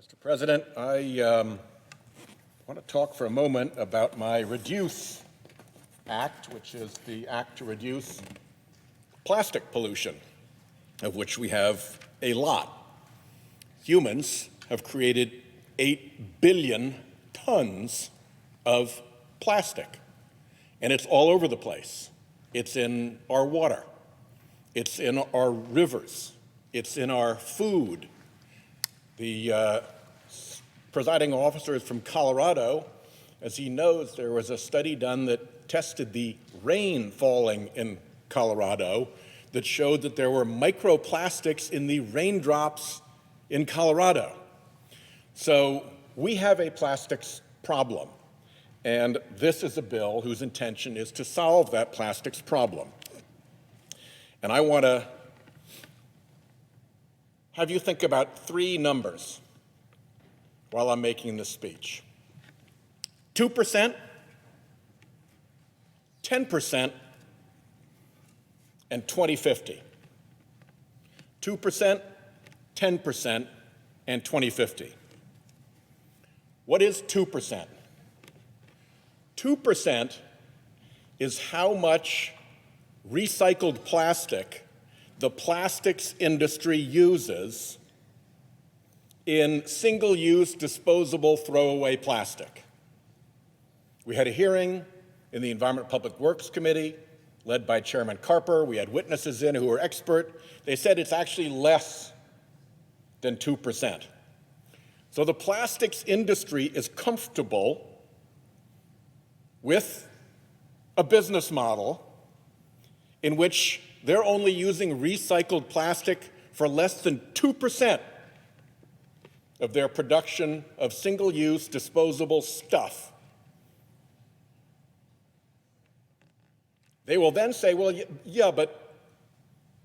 Mr. President, I want to talk for a moment about my REDUCE Act, which is the act to reduce plastic pollution, of which we have a lot. Humans have created 8 billion tons of plastic, and it's all over the place. It's in our water. It's in our rivers. It's in our food. The presiding officer is from Colorado. As he knows, there was a study done that tested the rain falling in Colorado that showed that there were microplastics in the raindrops in Colorado. So we have a plastics problem, and this is a bill whose intention is to solve that plastics problem. And I want to have you think about 3 numbers while I'm making this speech. 2%, 10%, and 2050. 2%, 10%, and 2050. What is 2%? 2% is how much recycled plastic the plastics industry uses in single-use disposable throwaway plastic. We had a hearing in the Environment and Public Works Committee led by Chairman Carper. We had witnesses in who were expert. They said it's actually less than 2%. So the plastics industry is comfortable with a business model in which they're only using recycled plastic for less than 2% of their production of single-use disposable stuff. They will then say, well, yeah, but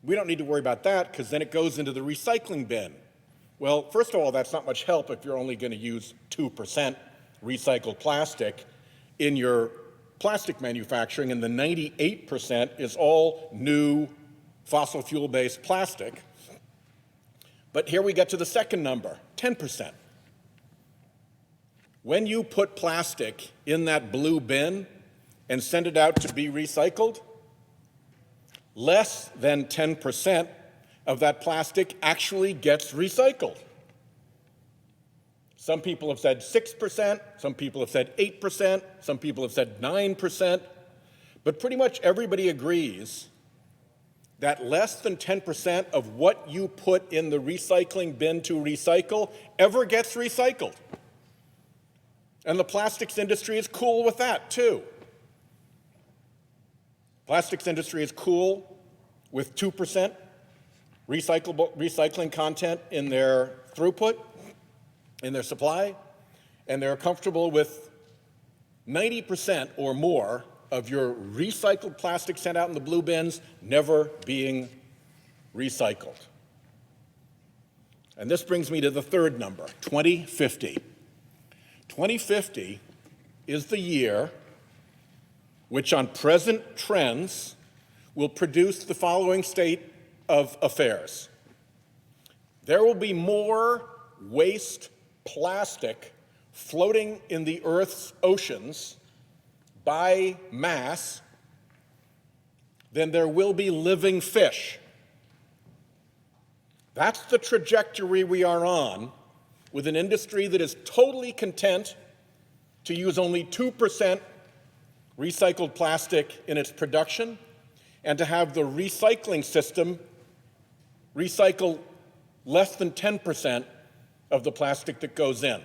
we don't need to worry about that because then it goes into the recycling bin. Well, first of all, that's not much help if you're only going to use 2% recycled plastic in your plastic manufacturing, and the 98% is all new fossil fuel-based plastic. But here we get to the second number, 10%. When you put plastic in that blue bin and send it out to be recycled, less than 10% of that plastic actually gets recycled. Some people have said 6%, some people have said 8%, some people have said 9%, but pretty much everybody agrees that less than 10% of what you put in the recycling bin to recycle ever gets recycled. And the plastics industry is cool with that, too. Plastics industry is cool with 2% recycling content in their throughput, in their supply, and they're comfortable with 90% or more of your recycled plastic sent out in the blue bins never being recycled. And this brings me to the third number, 2050. 2050 is the year which on present trends will produce the following state of affairs. There will be more waste plastic floating in the Earth's oceans by mass than there will be living fish. That's the trajectory we are on with an industry that is totally content to use only 2% recycled plastic in its production and to have the recycling system recycle less than 10% of the plastic that goes in.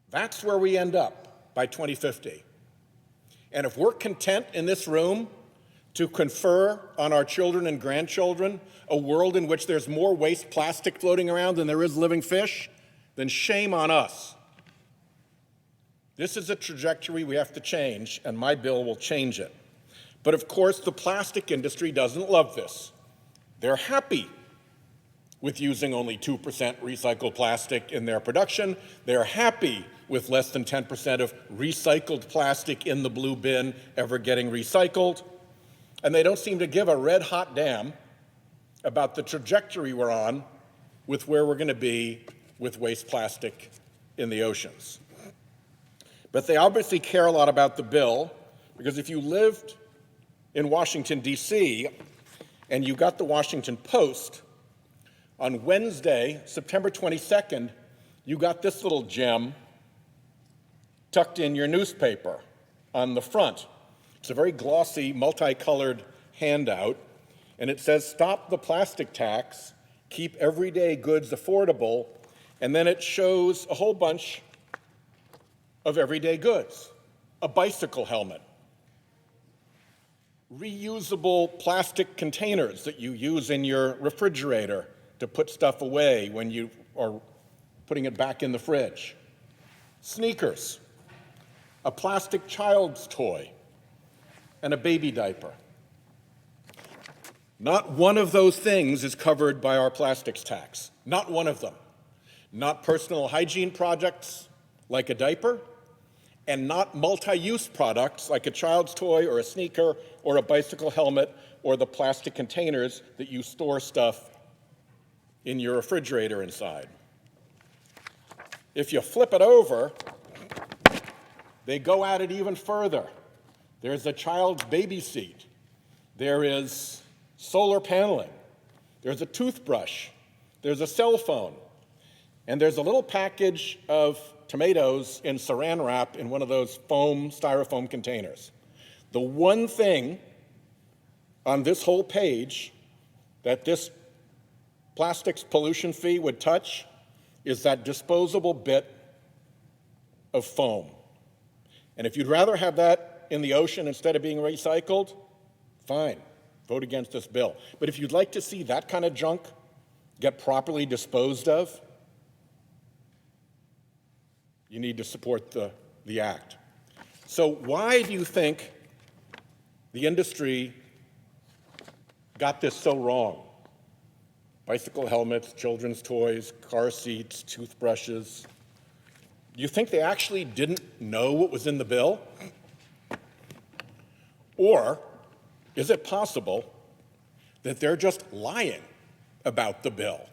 That's where we end up by 2050. And if we're content in this room to confer on our children and grandchildren a world in which there's more waste plastic floating around than there is living fish, then shame on us. This is a trajectory we have to change, and my bill will change it. But of course, the plastic industry doesn't love this. They're happy with using only 2% recycled plastic in their production. They're happy with less than 10% of recycled plastic in the blue bin ever getting recycled. And they don't seem to give a red-hot damn about the trajectory we're on with where we're going to be with waste plastic in the oceans. But they obviously care a lot about the bill, because if you lived in Washington, D.C., and you got the Washington Post, on Wednesday, September 22nd, you got this little gem tucked in your newspaper on the front. It's a very glossy, multicolored handout, and it says, "Stop the plastic tax, keep everyday goods affordable," and then it shows a whole bunch of everyday goods. A bicycle helmet, reusable plastic containers that you use in your refrigerator to put stuff away when you are putting it back in the fridge, sneakers, a plastic child's toy, and a baby diaper. Not one of those things is covered by our plastics tax. Not one of them. Not personal hygiene products like a diaper, and not multi-use products like a child's toy or a sneaker or a bicycle helmet or the plastic containers that you store stuff in your refrigerator inside. If you flip it over, they go at it even further. There's a child's baby seat. There is solar paneling. There's a toothbrush. There's a cell phone. And there's a little package of tomatoes in saran wrap in one of those styrofoam containers. The one thing on this whole page that this plastics pollution fee would touch is that disposable bit of foam. And if you'd rather have that in the ocean instead of being recycled, fine, vote against this bill. But if you'd like to see that kind of junk get properly disposed of, you need to support the act. So why do you think the industry got this so wrong? Bicycle helmets, children's toys, car seats, toothbrushes. Do you think they actually didn't know what was in the bill? Or is it possible that they're just lying about the bill?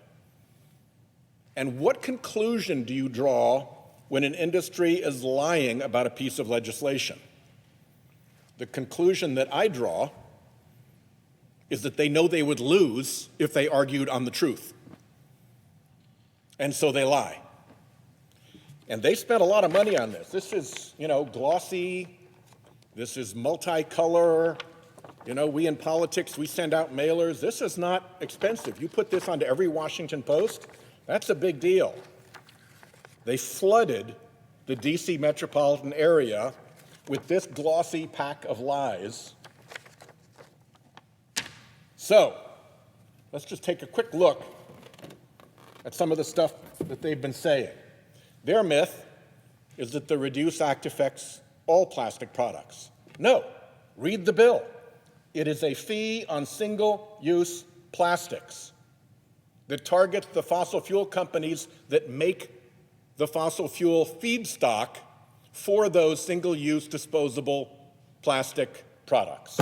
And what conclusion do you draw when an industry is lying about a piece of legislation? The conclusion that I draw is that they know they would lose if they argued on the truth. And so they lie. And they spent a lot of money on this. This is, glossy. This is multicolor. We in politics, we send out mailers. This is not expensive. You put this onto every Washington Post, that's a big deal. They flooded the DC metropolitan area with this glossy pack of lies. So, let's just take a quick look at some of the stuff that they've been saying. Their myth is that the REDUCE Act affects all plastic products. No, read the bill. It is a fee on single-use plastics that targets the fossil fuel companies that make the fossil fuel feedstock for those single-use disposable plastic products.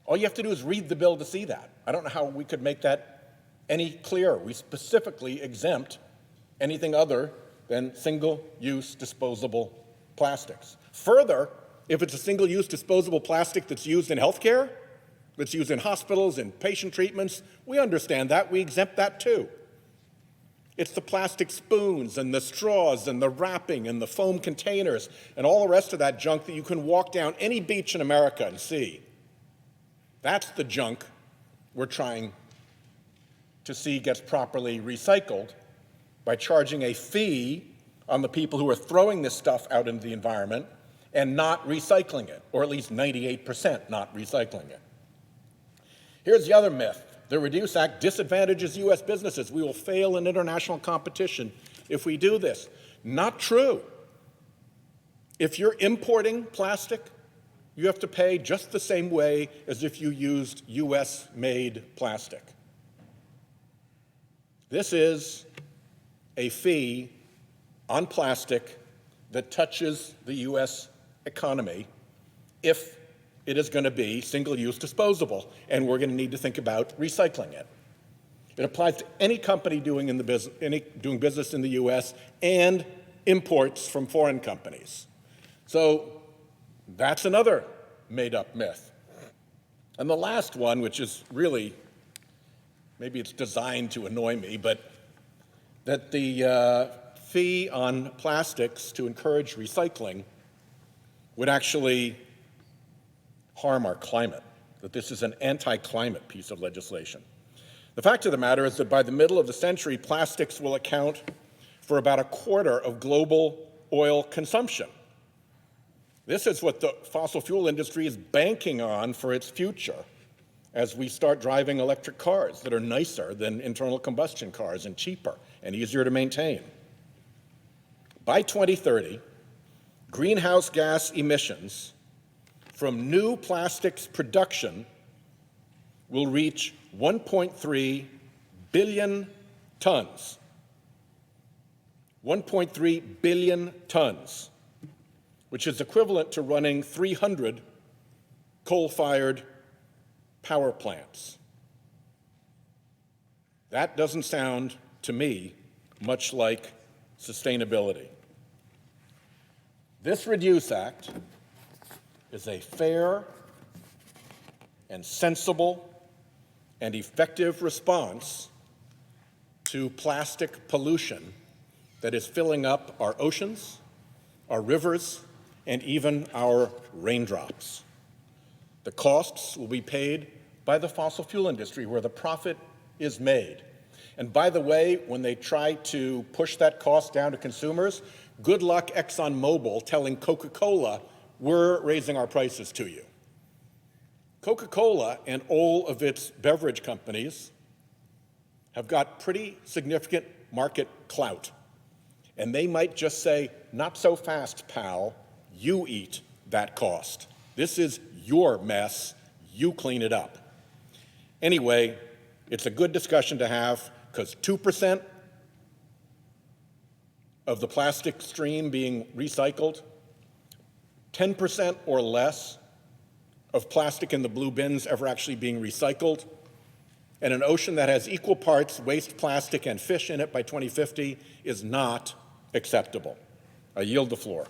All you have to do is read the bill to see that. I don't know how we could make that any clearer. We specifically exempt anything other than single-use disposable plastics. Further, if it's a single-use disposable plastic that's used in healthcare, that's used in hospitals and patient treatments, we understand that. We exempt that too. It's the plastic spoons and the straws and the wrapping and the foam containers and all the rest of that junk that you can walk down any beach in America and see. That's the junk we're trying to see gets properly recycled by charging a fee on the people who are throwing this stuff out into the environment and not recycling it, or at least 98% not recycling it. Here's the other myth. The REDUCE Act disadvantages U.S. businesses. We will fail in international competition if we do this. Not true. If you're importing plastic, you have to pay just the same way as if you used U.S.-made plastic. This is a fee on plastic that touches the U.S. economy if it is going to be single-use disposable, and we're going to need to think about recycling it. It applies to any company doing business in the U.S. and imports from foreign companies. So that's another made-up myth. And the last one, which is really, maybe it's designed to annoy me, but that the fee on plastics to encourage recycling would actually harm our climate, that this is an anti-climate piece of legislation. The fact of the matter is that by the middle of the century, plastics will account for about a quarter of global oil consumption. This is what the fossil fuel industry is banking on for its future as we start driving electric cars that are nicer than internal combustion cars and cheaper and easier to maintain. By 2030, greenhouse gas emissions from new plastics production will reach 1.3 billion tons. 1.3 billion tons, which is equivalent to running 300 coal-fired power plants. That doesn't sound, to me, much like sustainability. This REDUCE Act is a fair and sensible and effective response to plastic pollution that is filling up our oceans, our rivers, and even our raindrops. The costs will be paid by the fossil fuel industry, where the profit is made. And by the way, when they try to push that cost down to consumers, good luck ExxonMobil telling Coca-Cola, we're raising our prices to you. Coca-Cola and all of its beverage companies have got pretty significant market clout. And they might just say, not so fast, pal, you eat that cost. This is your mess, you clean it up. Anyway, it's a good discussion to have, because 2% of the plastic stream being recycled, 10% or less of plastic in the blue bins ever actually being recycled, and an ocean that has equal parts waste plastic and fish in it by 2050 is not acceptable. I yield the floor.